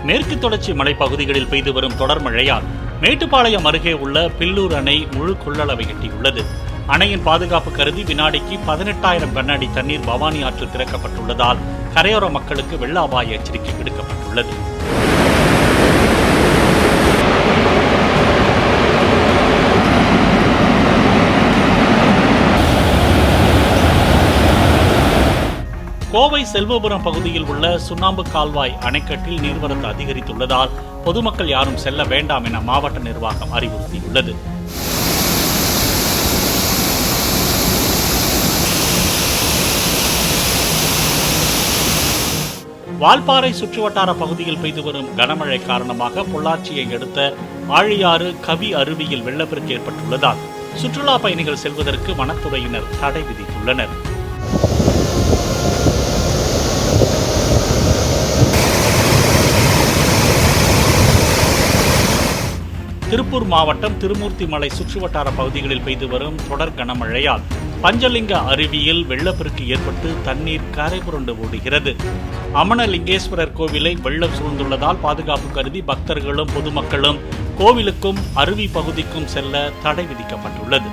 மேற்கு தொடர்ச்சி மலைப்பகுதிகளில் பெய்து வரும் தொடர் மழையால் மேட்டுப்பாளையம் அருகே உள்ள பில்லூர் அணை முழு கொள்ளளவை எட்டியுள்ளது. அணையின் பாதுகாப்பு கருதி வினாடிக்கு 18,000 கன அடி தண்ணீர் பவானி ஆற்றில் திறக்கப்பட்டுள்ளதால் கரையோர மக்களுக்கு வெள்ள அபாய எச்சரிக்கை விடுக்கப்பட்டுள்ளது. கோவை செல்வபுரம் பகுதியில் உள்ள சுண்ணாம்பு கால்வாய் அணைக்கட்டில் நீர்வரத்து அதிகரித்துள்ளதால் பொதுமக்கள் யாரும் செல்ல வேண்டாம் என மாவட்ட நிர்வாகம் அறிவுறுத்தியுள்ளது. வால்பாறை சுற்றுவட்டார பகுதியில் பெய்து வரும் கனமழை காரணமாக பொள்ளாச்சியை அடுத்த ஆழியாறு கவி அருவியில் வெள்ளப்பெருக்கு ஏற்பட்டுள்ளதால் சுற்றுலா பயணிகள் செல்வதற்கு வனத்துறையினர் தடை விதித்துள்ளனர். திருப்பூர் மாவட்டம் திருமூர்த்தி மலை சுற்றுவட்டார பகுதிகளில் பெய்து வரும் தொடர் கனமழையால் பஞ்சலிங்க அருவியில் வெள்ளப்பெருக்கு ஏற்பட்டு தண்ணீர் கரை புரண்டு ஓடுகிறது. அமனலிங்கேஸ்வரர் கோவிலை வெள்ளம் சூழ்ந்துள்ளதால் பாதுகாப்பு கருதி பக்தர்களும் பொதுமக்களும் கோவிலுக்கும் அருவி பகுதிக்கும் செல்ல தடை விதிக்கப்பட்டுள்ளது.